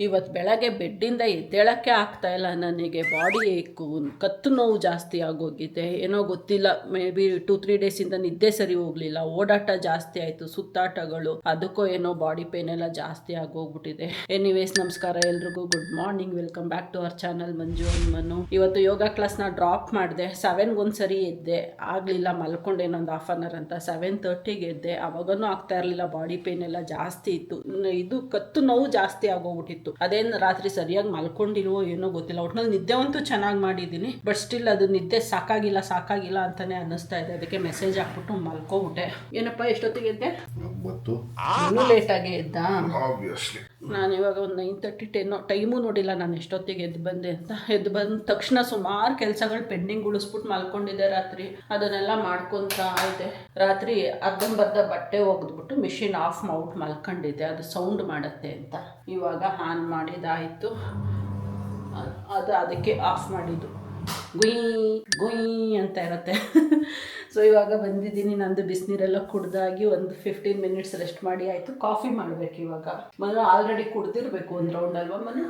ಇವತ್ತು ಬೆಳಗ್ಗೆ ಬೆಡ್ಡಿಂದ ಎದ್ದೇಳಕ್ಕೆ ಆಗ್ತಾ ಇಲ್ಲ ನನಗೆ. ಬಾಡಿ ಏಕು, ಕತ್ತು ನೋವು ಜಾಸ್ತಿ ಆಗೋಗಿದೆ. ಏನೋ ಗೊತ್ತಿಲ್ಲ, ಮೇ ಬಿ 2-3 ಡೇಸಿಂದ ನಿದ್ದೆ ಸರಿ ಹೋಗ್ಲಿಲ್ಲ, ಓಡಾಟ ಜಾಸ್ತಿ ಆಯಿತು, ಸುತ್ತಾಟಗಳು, ಅದಕ್ಕೋ ಏನೋ ಬಾಡಿ ಪೇನ್ ಎಲ್ಲ ಜಾಸ್ತಿ ಆಗೋಗ್ಬಿಟ್ಟಿದೆ. ಎನಿವೇಸ್, ನಮಸ್ಕಾರ ಎಲ್ರಿಗೂ, good morning, welcome back to our channel Manju Manu. ಇವತ್ತು ಯೋಗ ಕ್ಲಾಸ್ನ ಡ್ರಾಪ್ ಮಾಡಿದೆ. 7ಗೆ ಒಂದ್ಸರಿ ಎದ್ದೆ, ಆಗಲಿಲ್ಲ, ಮಲ್ಕೊಂಡೆ ಇನ್ನೊಂದು ಹಾಫ್ ಅನ್ ಅವರ್ ಅಂತ. 7:30ಗೆ ಎದ್ದೆ, ಅವಾಗನೂ ಆಗ್ತಾ ಇರಲಿಲ್ಲ, ಬಾಡಿ ಪೇನ್ ಎಲ್ಲ ಜಾಸ್ತಿ ಇತ್ತು. ಇದು ಕತ್ತು ನೋವು ಜಾಸ್ತಿ ಆಗೋಗ್ಬಿಟ್ಟಿತ್ತು. ಅದೇನು ರಾತ್ರಿ ಸರಿಯಾಗಿ ಮಲ್ಕೊಂಡಿಲ್ವೋ ಏನೋ ಗೊತ್ತಿಲ್ಲ. ಒಟ್ನಲ್ಲಿ ನಿದ್ದೆ ಅಂತೂ ಚೆನ್ನಾಗಿ ಮಾಡಿದ್ದೀನಿ, ಬಟ್ ಸ್ಟಿಲ್ ಅದು ನಿದ್ದೆ ಸಾಕಾಗಿಲ್ಲ ಅಂತಾನೆ ಅನ್ನಿಸ್ತಾ ಇದೆ. ಅದಕ್ಕೆ ಮೆಸೇಜ್ ಹಾಕ್ಬಿಟ್ಟು ಮಲ್ಕೋಬಿಟ್ಟೆ. ಏನಪ್ಪ ಎಷ್ಟೊತ್ತಿಗೆ ಎದ್ದೆ? ಇನ್ನೂ ಲೇಟಾಗಿ ಎದ್ದ. ನಾನು ಇವಾಗ ಒಂದು 9:30 10 ಟೈಮು ನೋಡಿಲ್ಲ ನಾನು ಎಷ್ಟೊತ್ತಿಗೆ ಎದ್ದು ಬಂದೆ ಅಂತ. ಎದ್ದು ಬಂದ ತಕ್ಷಣ ಸುಮಾರು ಕೆಲಸಗಳು ಪೆಂಡಿಂಗ್ ಉಳಿಸ್ಬಿಟ್ಟು ಮಲ್ಕೊಂಡಿದ್ದೆ ರಾತ್ರಿ. ಅದನ್ನೆಲ್ಲ ಮಾಡ್ಕೊತಾ ಇದೆ. ರಾತ್ರಿ ಅರ್ಧಂಬರ್ಧ ಬಟ್ಟೆ ಒಗೆದ್ಬಿಟ್ಟು ಮಿಷಿನ್ ಆಫ್ ಮಾಡ್ಬಿಟ್ಟು ಮಲ್ಕೊಂಡಿದ್ದೆ, ಅದು ಸೌಂಡ್ ಮಾಡುತ್ತೆ ಅಂತ. ಇವಾಗ ಆನ್ ಮಾಡಿದಾಯಿತು, ಅದಕ್ಕೆ ಆಫ್ ಮಾಡಿದ್ದು. ಗುಯ್ ಅಂತ ಇರುತ್ತೆ. ಸೊ ಇವಾಗ ಬಂದಿದ್ದೀನಿ, ನಂದು ಬಿಸಿನೀರೆಲ್ಲ ಕುಡ್ದಾಗಿ ಒಂದು 15 ಮಿನಿಟ್ಸ್ ರೆಸ್ಟ್ ಮಾಡಿ ಆಯಿತು. ಕಾಫಿ ಮಾಡಬೇಕು ಇವಾಗ. ಮನು ಆಲ್ರೆಡಿ ಕುಡ್ದಿರ್ಬೇಕು ಒಂದು ರೌಂಡ್ ಅಲ್ವಾ ಮನು?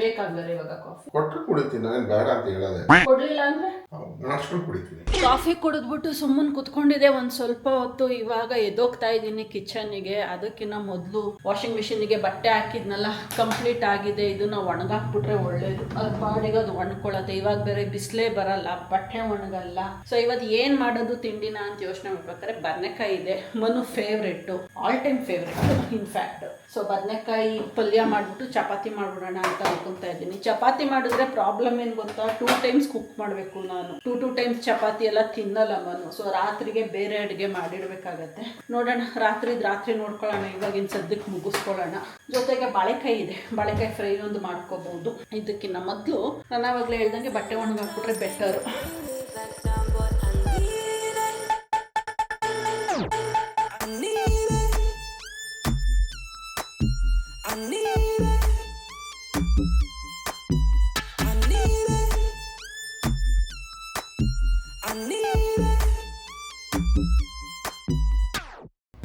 ಬೇಕಾಗಲ್ಲ ಇವಾಗ ಕಾಫಿ ಕೊಟ್ಟರೆ ಕುಡಿತೀನಿ, ನಾನು ಬೇಡ ಅಂತ ಹೇಳೋದೆ. ಕೊಡ್ಲಿಲ್ಲ ಅಂದ್ರೆ ಕುಡಿತೀನಿ. ಕಾಫಿ ಕುಡಿದ್ಬಿಟ್ಟು ಸುಮ್ಮನೆ ಕುತ್ಕೊಂಡಿದ್ದೆ ಒಂದು ಸ್ವಲ್ಪ ಹೊತ್ತು. ಇವಾಗ ಎದ್ದೋಗ್ತಾ ಇದ್ದೀನಿ ಕಿಚನ್ನಿಗೆ. ಅದಕ್ಕಿಂತ ಮೊದಲು ವಾಷಿಂಗ್ ಮಿಷಿನ್ಗೆ ಬಟ್ಟೆ ಹಾಕಿದ್ನಲ್ಲ, ಕಂಪ್ಲೀಟ್ ಆಗಿದೆ. ಇದನ್ನ ಒಣಗಾಕ್ಬಿಟ್ರೆ ಒಳ್ಳೇದು, ಅದ್ರ ಪಾಡಿಗೆ ಅದು ಒಣಕೊಳ್ಳುತ್ತೆ. ಇವಾಗ ಬೇರೆ ಬಿಸಿಲೇ ಬರಲ್ಲ, ಬಟ್ಟೆ ಒಣಗಲ್ಲ. ಸೊ ಇವತ್ತು ಏನು ಮಾಡೋದು ತಿಂಡಿನ ಅಂತ ಯೋಚನೆ ಮಾಡ್ಬೇಕಾದ್ರೆ ಬದನೆಕಾಯಿ ಇದೆ, Manu favourite, all time favourite in fact. So ಬದನೆಕಾಯಿ ಪಲ್ಯ ಮಾಡಿಬಿಟ್ಟು ಚಪಾತಿ ಮಾಡ್ಬಿಡೋಣ ಅಂತ ಅನ್ಕೊತಾ ಇದ್ದೀನಿ. ಚಪಾತಿ ಮಾಡಿದ್ರೆ ಪ್ರಾಬ್ಲಮ್ ಏನು ಗೊತ್ತಾ, 2 ಟೈಮ್ಸ್ ಕುಕ್ ಮಾಡಬೇಕು ನಾನು. 2 ಟೈಮ್ಸ್ ಚಪಾತಿ ಎಲ್ಲ ತಿನ್ನಲ್ಲ ಮನು. ಸೊ ರಾತ್ರಿಗೆ ಬೇರೆ ಅಡುಗೆ ಮಾಡಿಡ್ಬೇಕಾಗತ್ತೆ. ನೋಡೋಣ, ರಾತ್ರಿ ನೋಡ್ಕೊಳ್ಳೋಣ. ಇವಾಗಿನ ಸದ್ಯಕ್ಕೆ ಮುಗಿಸ್ಕೊಳ್ಳೋಣ. ಜೊತೆಗೆ ಬಾಳೆಕಾಯಿ ಇದೆ, ಬಾಳೆಕಾಯಿ ಫ್ರೈ ಒಂದು ಮಾಡ್ಕೋಬಹುದು. ಇದಕ್ಕಿಂತ ಮೊದಲು ನಾನು ಆವಾಗಲೇ ಹೇಳ್ದಂಗೆ ಬಟ್ಟೆ ಒಣಗಾಕ್ಬಿಟ್ರೆ ಬೆಟರು.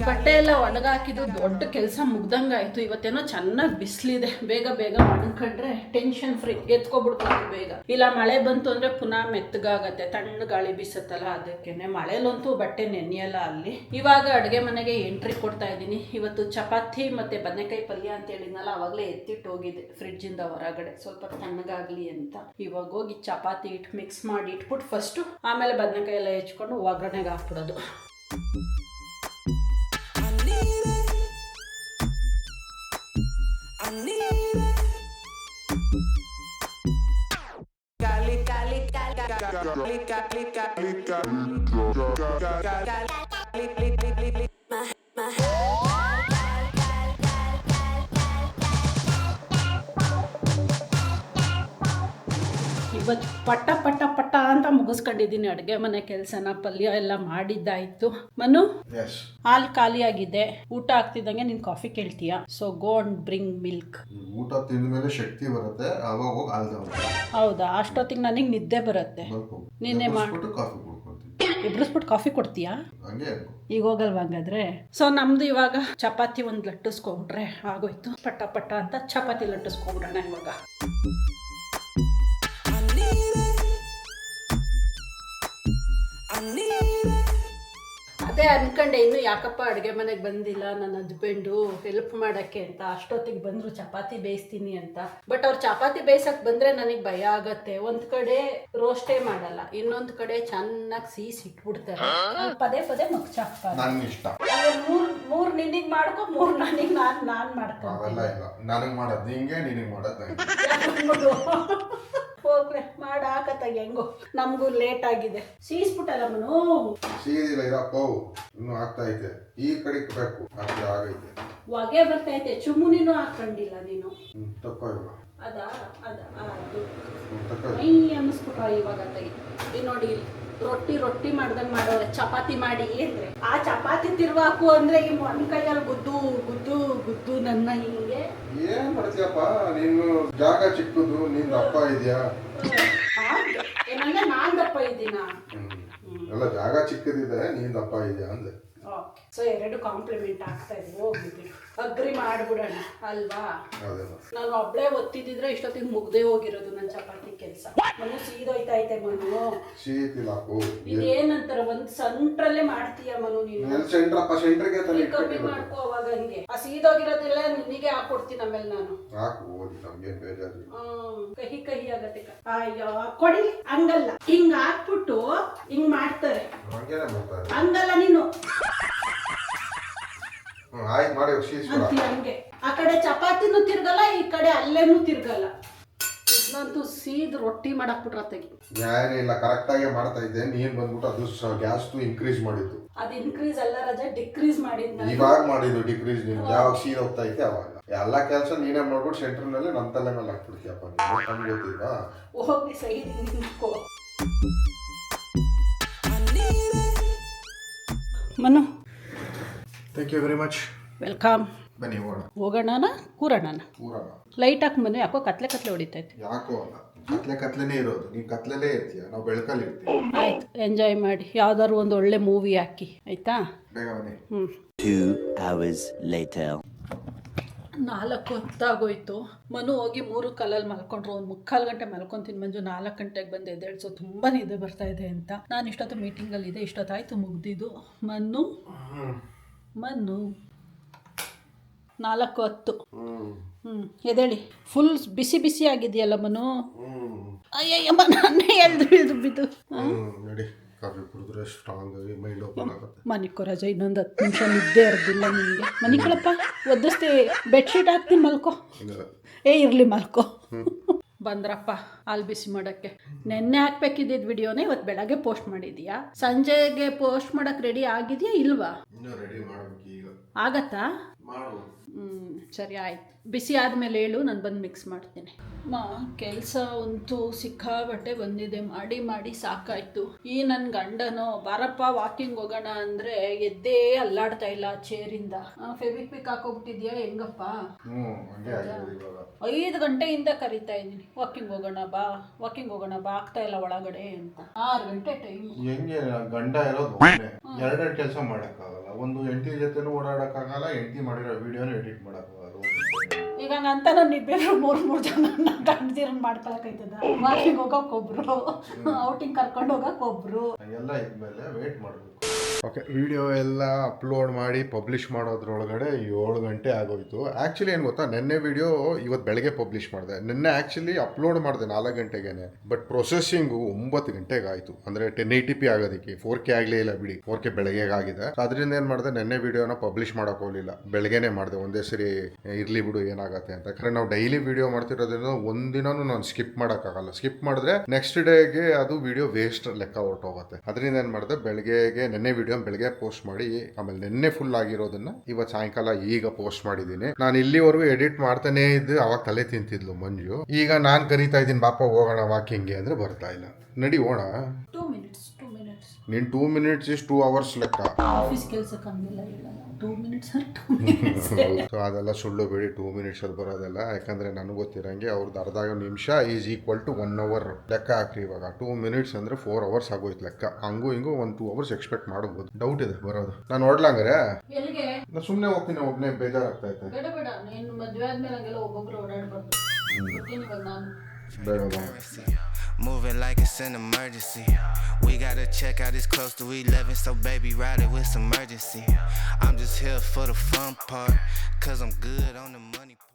ಬಟ್ಟೆ ಎಲ್ಲ ಒಣಗಾಕಿದ್ದು ದೊಡ್ಡ ಕೆಲಸ ಮುಗ್ದಂಗಾಯ್ತು. ಇವತ್ತೇನೋ ಚೆನ್ನಾಗಿ ಬಿಸಿಲಿದೆ, ಬೇಗ ಒಣಕೊಂಡ್ರೆ ಟೆನ್ಷನ್ ಫ್ರೀ, ಎತ್ಕೊಬಿಡ್ಬೋದು ಬೇಗ. ಇಲ್ಲ ಮಳೆ ಬಂತು ಅಂದ್ರೆ ಪುನಃ ಮೆತ್ತಗಾಗತ್ತೆ, ತಣ್ಣ ಗಾಳಿ ಬೀಸತ್ತಲ್ಲ, ಅದಕ್ಕೇನೆ. ಮಳೆಲಂತೂ ಬಟ್ಟೆ ನೆನೆಯಲ್ಲ ಅಲ್ಲಿ. ಇವಾಗ ಅಡುಗೆ ಮನೆಗೆ ಎಂಟ್ರಿ ಕೊಡ್ತಾ ಇದ್ದೀನಿ. ಇವತ್ತು ಚಪಾತಿ ಮತ್ತೆ ಬದನೆಕಾಯಿ ಪಲ್ಯ ಅಂತ ಹೇಳಿದ್ನಲ್ಲ, ಅವಾಗಲೇ ಎತ್ತಿಟ್ಟು ಹೋಗಿದ್ದೆ ಫ್ರಿಡ್ಜಿಂದ ಹೊರಗಡೆ, ಸ್ವಲ್ಪ ತಣ್ಣಗಾಗ್ಲಿ ಅಂತ. ಇವಾಗ ಹೋಗಿ ಚಪಾತಿ ಹಿಟ್ಟು ಮಿಕ್ಸ್ ಮಾಡಿ ಇಟ್ಬಿಟ್ಟು ಫಸ್ಟು, ಆಮೇಲೆ ಬದನೆಕಾಯಿ ಎಲ್ಲ ಹೆಚ್ಕೊಂಡು ಒಗ್ಗರಣೆಗೆ ಹಾಕ್ಬಿಡೋದು. ಇವತ್ತು ಪಟ್ಟ ಅಂತ ಮುಗಿಸ್ಕೊಂಡಿದ್ದೀನಿ ಅಡುಗೆ ಮನೆ ಕೆಲಸನ. ಪಲ್ಯ ಎಲ್ಲ ಮಾಡಿದ್ದಾಯ್ತು. ಮನು, ಹಾಲು ಖಾಲಿ ಆಗಿದೆ. ಊಟ ಆಗ್ತಿದ್ದಂಗೆ ನೀನು ಕಾಫಿ ಕೇಳ್ತೀಯಾ? So go and bring milk. ಊಟ ತಿಂದ ಮೇಲೆ ಶಕ್ತಿ ಬರುತ್ತೆ, ಆವಾಗ ಹೋಗಿ ಹಾಲು. ಹೌದಾ? ಅಷ್ಟೊತ್ತಿಗೆ ನನಗೆ ನಿದ್ದೆ ಬರುತ್ತೆ. ನೀನೇ ಮಾಡಿ ಎಬ್ರಿಸ್ಬಿಟ್ಟು ಕಾಫಿ ಕೊಡ್ತೀಯಾ? ಈಗ ಹೋಗಲ್ವಾ ಹಂಗಾದ್ರೆ? ಸೊ ನಮ್ದು ಇವಾಗ ಚಪಾತಿ ಒಂದು ಲಟ್ಟಿಸ್ಕೊಬಿಟ್ರೆ ಆಗೋಯ್ತು. ಪಟ್ಟ ಅಂತ ಚಪಾತಿ ಲಟ್ಟಿಸ್ಕೊಬಿಡೋಣ ಇವಾಗ. ಅದೇ ಅನ್ಕೊಂಡೆ, ಇನ್ನು ಯಾಕಪ್ಪ ಅಡುಗೆ ಮನೆಗೆ ಬಂದಿಲ್ಲ ನನ್ನ ಹಸ್ಬೆಂಡು ಹೆಲ್ಪ್ ಮಾಡೋಕ್ಕೆ ಅಂತ. ಅಷ್ಟೊತ್ತಿಗೆ ಬಂದರು ಚಪಾತಿ ಬೇಯಿಸ್ತೀನಿ ಅಂತ. ಬಟ್ ಅವ್ರು ಚಪಾತಿ ಬೇಯಿಸಕ್ಕೆ ಬಂದರೆ ನನಗೆ ಭಯ ಆಗತ್ತೆ. ಒಂದು ಕಡೆ ರೋಸ್ಟೇ ಮಾಡಲ್ಲ, ಇನ್ನೊಂದು ಕಡೆ ಚೆನ್ನಾಗಿ ಸೀಸ್ ಇಟ್ಬಿಡ್ತಾರೆ. ಪದೇ ಮಗ್ಚಾಕ್ತಾರೆ. ಮೂರು ನಿನಗೆ ಮಾಡ್ಕೊ, 3 ನನಗೆ ನಾನು ಮಾಡ್ಕೊಂಡು ನನಗೆ ಮಾಡೋದು ನಿಂಗೆ, ನಿನಗೆ ಮಾಡೋದು ಹೋಗ್ಲೆ ಮಾಡಾಕತ್ತ. ಹೆಂಗೋ ನಮಗೂ ಲೇಟ್ ಆಗಿದೆ. ಸೀಸ್ಬಿಟ್ಟಲ್ಲ ಮನು. ಸೀದಿಲ್ಲ ಇರಪ್ಪ, ಇನ್ನು ಆಗ್ತಾ ಐತೆ. ಈ ಕಡೆ ಬೇಕು, ಅಷ್ಟೇ ಆಗೈತೆ. ಹೊಗೆ ಬರ್ತೈತೆ. ಚುಮ್ಮುನಿನೂ ಹಾಕೊಂಡಿಲ್ಲ ನೀನು. ತಪ್ಪ ಅದು ಮೈ ಅನ್ನಿಸ್ಬಿಟ್ಟ ಇವಾಗ ತೆಗಿ. ನೋಡಿ, ರೊಟ್ಟಿ ಮಾಡ್ದಂಗೆ ಮಾಡೋರೆ. ಚಪಾತಿ ಮಾಡಿ ಅಂದ್ರೆ ಆ ಚಪಾತಿ ತಿರ್ವಾಕು ಅಂದ್ರೆ ಈ ಒಂದು ಕೈಯಲ್ಲಿ ಗುದ್ದು ನನ್ನ ಹಿಂಗೆ. ಏನ್ ಮಾಡ್ತೀಯಪ್ಪ ನೀನು? ಜಾಗ ಚಿಕ್ಕದು, ನೀನ್ ದಪ್ಪ ಇದೆಯಾ? ಏನಂದ್ರೆ ನಾನ್ ದಪ್ಪ ಇದ್ದೀನ? ಎಲ್ಲ ಜಾಗ ಚಿಕ್ಕದಿದೆ, ನೀನ್ ದಪ್ಪ ಇದೆಯಾ ಅಂದೆ. ಸೊ 2 ಕಾಂಪ್ಲಿಮೆಂಟ್ ಆಗ್ತಾ ಇದೆ. ಹೋಗ್ಬಿಟ್ಟು ಅಗ್ರಿ ಮಾಡ್ಬಿಡೋಣ ಅಲ್ವಾ. ಅದೆಲ್ಲ ನಾನು ಒಬ್ಳೆ ಒತ್ತಿದ್ರೆ ಇಷ್ಟೊತ್ತಿಗೆ ಮುಗ್ದೇ ಹೋಗಿರೋದು ನನ್ನ ಚಪಾತಿ ಕೆಲಸ. ಮನು ಸೀದೋಯ್ತೈತೆ ಮನು. ಶೀತಿಲಾಕು ಇದೇನಂತಾರ ಒಂದ್ ಸೆಂಟ್ರಲ್ಲೇ ಮಾಡ್ತೀಯ ಮನು ನೀನು. ಸೆಂಟ್ರಪ್ಪ ಸೆಂಟ್ರಿಗೆ ತಾನೆ ಕಮ್ಮಿ ಮಾಡ್ಕೋ ಅವಾಗ ಹಂಗೆ. ಆ ಸೀದೋಗಿರೋದೆಲ್ಲ ನಿನಗೆ ಹಾಕೊಡ್ತೀನಿ ಆಮೇಲೆ ನಾನು. ಹಾಕು ಓದಿ ನಮ್ಗೇನ್ ಬೇಜಾರು. ಕಹಿ ಕಹಿ ಆಗತ್ತೆ. ಅಯ್ಯೋ ಕೊಡಿ ಹಂಗಲ್ಲ, ಹಿಂಗ್ ಹಾಕ್ಬಿಟ್ಟು ಹಿಂಗ್ ಮಾಡ್ತಾರೆ. ಹಂಗೇನೆ ಮಾಡ್ತಾರೆ. ಹಂಗಲ್ಲ ನೀನು ಆಯ್ತು ಮಾಡಿ ಶೀಸ್ಬಿಡ. ಅಂತೀಯ ಹಂಗೆ. ಆ ಕಡೆ ಚಪಾತಿನೂ ತಿರ್ಗಲ್ಲ, ಈ ಕಡೆ ಅಲ್ಲೇನೂ ತಿರ್ಗಲ್ಲ. ಇದಂತೂ ಸೀದ್ ರೊಟ್ಟಿ ಮಾಡಕ್ ಬಿಟ್ರತೆಗಿ. ಏನಿಲ್ಲ ಕರೆಕ್ಟ್ ಆಗಿ ಮಾಡ್ತಾ ಇದ್ದೆ. ನೀನ್ ಬಂದ್ಬಿಟ್ಟು ಅದು ಗ್ಯಾಸ್ ಇನ್ಕ್ರೀಸ್ ಮಾಡಿದ್ದು. ಅದು ಇನ್ಕ್ರೀಸ್ ಅಲ್ಲ ರಾಜ, ಡಿಕ್ರೀಸ್ ಮಾಡಿದ್ನ. ಇವಾಗ ಮಾಡಿದ್ದು ಡಿಕ್ರೀಸ್. ನೀನು ಯಾವಾಗ ಸೀದ್ ಹೋಗ್ತಾ ಇದ್ದೆ ಅವಾಗ ಎಲ್ಲ ಕೆಲಸ ನೀನೇ ಮಾಡ್ಬಿಟ್ಟು ಸೆಂಟ್ರ್ನಲ್ಲಿ ನನ್ನ ತಲೆ ಮೇಲೆ ಹಾಕ್ಬಿಡ್ತೀಯಪ್ಪ. ನಮ್ಗೆ ಗೊತ್ತಿಲ್ವಾ? ಹೋಗಿ ಸೈಡ್ ನಿಂತ್ಕೋ. Manu thank you very much. Welcome. ಬನ್ನಿ ಹೋಗೋಣ ಕೂರೋಣ. ಪೂರ ಲೈಟ್ ಹಾಕಿ ಮನು. ಯಾಕೋ ಕತ್ಲೆ ಹೊಡಿತೈತೆ. ಯಾಕೋ ಅಲ್ಲ ಕತ್ಲೆನೇ ಇರೋದು. ನೀನ್ ಕತ್ಲೆಲ್ಲೇ ಇರ್ತೀಯ, ನಾವು ಬೆಳಕಲ್ಲಿ ಇರ್ತೀವಿ. ಆಯ್ತು, ಎಂಜಾಯ್ ಮಾಡಿ. ಯಾವ್ದಾದ್ರು ಒಂದು ಒಳ್ಳೆ ಮೂವಿ ಹಾಕಿ ಆಯ್ತಾ. ಬೇಗ ಬನ್ನಿ. 2 hours later. 4 ಹೊತ್ತಾಗೋಯ್ತು. ಮನು ಹೋಗಿ 3 ಕಾಲಲ್ಲಿ ಮಲ್ಕೊಂಡ್ರು. 3/4 ಗಂಟೆ ಮಲ್ಕೊಂತೀನಿ ಮಂಜು. 4 ಗಂಟೆಗೆ ಬಂದು ಎದ್ದೇಳ್ಸೋ ತುಂಬ ನಿದ್ದೆ ಬರ್ತಾ ಇದೆ ಅಂತ. ನಾನು ಇಷ್ಟೊತ್ತು ಮೀಟಿಂಗಲ್ಲಿದೆ. ಇಷ್ಟೊತ್ತಾಯ್ತು ಮುಗ್ದಿದ್ದು. ಮನ್ನು 4:10. ಎದೇಳಿ. ಫುಲ್ ಬಿಸಿ ಬಿಸಿ ಆಗಿದೆಯಲ್ಲ ಮನು. ಅಯ್ಯಮ್ಮ ನಾನೇ ಇಳ್ದು ಬಿದ್ದು. ನೋಡಿ ಕಾಫಿ ಕುಡಿದ್ರೆ ಸ್ಟ್ರಾಂಗ್ ಆಗಿ ಮೈಂಡ್ ಓಪನ್ ಆಗುತ್ತೆ. ಮನಿಕೋ ರಾಜ, ಇನ್ನೊಂದು 10 ನಿಮಿಷ ನಿದ್ದೆ ಇರ್ದಿಲ್ಲ ನಿಮಗೆ. ಮನಿಕೊಳಪ್ಪ, ಒದ್ದಿಸ್ತಿ. ಬೆಡ್ಶೀಟ್ ಹಾಕ್ತೀನಿ ಮಲ್ಕೋ. ಇರಲಿ ಮಲ್ಕೋ. ಬಂದ್ರಪ್ಪ ಹಾಲು ಬಿಸಿ ಮಾಡೋಕ್ಕೆ. ನೆನ್ನೆ ಹಾಕ್ಬೇಕಿದ್ದಿದ್ದು ವಿಡಿಯೋನೇ ಇವತ್ತು ಬೆಳಗ್ಗೆ ಪೋಸ್ಟ್ ಮಾಡಿದೀಯಾ? ಸಂಜೆಗೆ ಪೋಸ್ಟ್ ಮಾಡೋಕ್ಕೆ ರೆಡಿ ಆಗಿದೆಯಾ ಇಲ್ವಾ? ರೆಡಿ ಮಾಡಬೇಕು ಈಗ. ಆಗತ್ತಾ? ಮಾಡು. ಸರಿ ಆಯ್ತು. ಬಿಸಿ ಆದಮೇಲೆ ಹೇಳು, ನಾನು ಬಂದು ಮಿಕ್ಸ್ ಮಾಡ್ತೀನಿ. ಕೆಲಸ ಅಂತೂ ಸಿಕ್ಕಾಬಟ್ಟೆ ಬಂದಿದೆ. ಮಾಡಿ ಮಾಡಿ ಸಾಕಾಯ್ತು. ಈ ನನ್ನ ಗಂಡನೋ ಬಾರಪ್ಪ ವಾಕಿಂಗ್ ಹೋಗೋಣ ಅಂದರೆ ಎದ್ದೇ ಅಲ್ಲಾಡ್ತಾ ಇಲ್ಲ ಚೇರಿಂದ. ಫೆವಿಕ್ವಿಕ್ ಹಾಕೋಬಿಟ್ಟಿದ್ಯಾ ಹೆಂಗಪ್ಪ? 5 ಗಂಟೆಯಿಂದ ಕರಿತಾ ಇದ್ದೀನಿ ವಾಕಿಂಗ್ ಹೋಗೋಣ ಬಾ ಆಗ್ತಾ ಇಲ್ಲ ಒಳಗಡೆ ಅಂತ. 6 ಗಂಟೆ ಟೈಮ್. ಹೆಂಗೆ ಗಂಡ ಇರೋದು 2 ಕೆಲಸ ಮಾಡೋಕ್ಕಾಗಲ್ಲ. ಒಂದು ಹೆಂಡತಿ ಜೊತೆನೂ ಓಡಾಡೋಕ್ಕಾಗಲ್ಲ, ಹೆಂಡತಿ ಮಾಡಿರೋ ವಿಡಿಯೋನ ಎಡಿಟ್ ಮಾಡೋಕ್ಕಾಗಲ್ಲ. ಈಗ ಅಂತ ನಾನು ಇಬ್ಬರು 3 ಜನ ಗಂಡದಿರನ್ನ ಮಾಡ್ಕೊಳಕೈತದ. ವಾಕಿಂಗ್ ಹೋಗೋಕ್ಕೊಬ್ರು, ಔಟಿಂಗ್ ಕರ್ಕೊಂಡು ಹೋಗೋಕ್ಕೊಬ್ರು. ಎಲ್ಲ ಇದ್ಮೇಲೆ ವೇಟ್ ಮಾಡಬೇಕು. ಓಕೆ, ವಿಡಿಯೋ ಎಲ್ಲ ಅಪ್ಲೋಡ್ ಮಾಡಿ ಪಬ್ಲಿಷ್ ಮಾಡೋದ್ರೊಳಗಡೆ 7 ಗಂಟೆ ಆಗೋಯ್ತು. ಆ್ಯಕ್ಚುಲಿ ಏನು ಗೊತ್ತಾ, ನೆನ್ನೆ ವಿಡಿಯೋ ಇವತ್ತು ಬೆಳಗ್ಗೆ ಪಬ್ಲಿಷ್ ಮಾಡಿದೆ. ನೆನ್ನೆ ಆ್ಯಕ್ಚುಲಿ ಅಪ್ಲೋಡ್ ಮಾಡಿದೆ 4 ಗಂಟೆಗೇನೆ. ಬಟ್ ಪ್ರೊಸೆಸಿಂಗು 9 ಗಂಟೆಗೆ ಆಯಿತು. ಅಂದರೆ 1080p ಆಗೋದಕ್ಕೆ 4K ಆಗಲೇ ಇಲ್ಲ ಬಿಡಿ. 4K ಬೆಳಗ್ಗೆ ಆಗಿದೆ. ಅದರಿಂದ ಏನು ಮಾಡಿದೆ, ನೆನ್ನೆ ವಿಡಿಯೋನ ಪಬ್ಲಿಷ್ ಮಾಡೋಕೆ ಹೋಗಲಿಲ್ಲ, ಬೆಳಗ್ಗೆನೇ ಮಾಡಿದೆ. ಒಂದೇ ಸರಿ ಇರಲಿ ಬಿಡು ಏನಾಗುತ್ತೆ ಅಂತ. ಯಾಕಂದರೆ ನಾವು ಡೈಲಿ ವಿಡಿಯೋ ಮಾಡ್ತಿರೋದ್ರಿಂದ ಒಂದಿನೂ ನಾನು ಸ್ಕಿಪ್ ಮಾಡೋಕ್ಕಾಗಲ್ಲ. ಸ್ಕಿಪ್ ಮಾಡಿದ್ರೆ ನೆಕ್ಸ್ಟ್ ಡೇಗೆ ಅದು ವಿಡಿಯೋ ವೇಸ್ಟ್ ಲೆಕ್ಕ ಹೊರಟೋಗುತ್ತೆ. ಅದರಿಂದ ಏನು ಮಾಡಿದೆ, ಬೆಳಗ್ಗೆಗೆ ನೆನ್ನೆ ವಿಡಿಯೋ ಬೆಳಗ್ಗೆ ಪೋಸ್ಟ್ ಮಾಡಿ, ಆಮೇಲೆ ನೆನ್ನೆ ಫುಲ್ ಆಗಿರೋದನ್ನ ಇವತ್ತು ಸಾಯಂಕಾಲ ಈಗ ಪೋಸ್ಟ್ ಮಾಡಿದ್ದೀನಿ. ನಾನು ಇಲ್ಲಿವರೆಗೂ ಎಡಿಟ್ ಮಾಡ್ತಾನೆ ಇದ್ದು ಅವಾಗ ತಲೆ ತಿಂತಿದ್ಲು ಮಂಜು. ಈಗ ನಾನು ಕರಿತಾ ಇದ್ದೀನಿ ಬಾಪ ಹೋಗೋಣ ವಾಕಿಂಗ್ಗೆ ಅಂದರೆ ಬರ್ತಾ ಇಲ್ಲ. ನಡಿ ಹೋಣ. 2 ಮಿನಿಟ್ಸ್. ನೀನು 2 ಮಿನಿಟ್ಸ್ ಇಸ್ 2 ಅವರ್ಸ್ ಲೆಕ್ಕ. ಆಫೀಸ್ ಕೆಲಸ ಕಮ್ಮಿಲ್ಲ ಹೇಳಲ್ಲ. 2 ಮಿನಿಟ್ಸ್. ಸೊ ಅದೆಲ್ಲ ಸುಳ್ಳು ಬೇಡಿ. 2 ಮಿನಿಟ್ಸ್ ಅಲ್ಲಿ ಬರೋದೆಲ್ಲ. ಯಾಕಂದ್ರೆ ನನಗೆ ಗೊತ್ತಿರಂಗೆ ಅವ್ರದ್ದು ಅರ್ಧ ನಿಮಿಷ ಈಸ್ ಈಕ್ವಲ್ ಟು 1 ಅವರ್ ಲೆಕ್ಕ ಹಾಕ್ರಿ. ಇವಾಗ 2 ಮಿನಿಟ್ಸ್ ಅಂದ್ರೆ 4 ಅವರ್ಸ್ ಆಗೋಯ್ತು ಲೆಕ್ಕ. ಹಂಗೂ ಹಿಂಗೂ 1-2 ಅವರ್ಸ್ ಎಕ್ಸ್ಪೆಕ್ಟ್ ಮಾಡ್ಬೋದು. ಡೌಟ್ ಇದೆ ಬರೋದು. ನಾನು ನೋಡ್ಲಂಗ್ರೆ ಎಲ್ಲಿಗೆ? ನಾನು ಸುಮ್ಮನೆ ಹೋಗ್ತೀನಿ, ಒಬ್ಬನೇ ಬೇಜಾರಾಗ್ತಾ ಐತೆ. ಬೇಡ ನೀನು ಮದುವೆ ಆದ್ಮೇಲೆ ಹಂಗೆಲ್ಲ ಒಬ್ಬೊಬ್ರು ಓಡಾಡ್ಬಾರ್ದು. ಇವಾಗ ನಾನು ಬೇಡ. Moving like it's an emergency. We gotta check out, it's close to 11, so baby ride it with some urgency. I'm just here for the fun part, cause I'm good on the money part.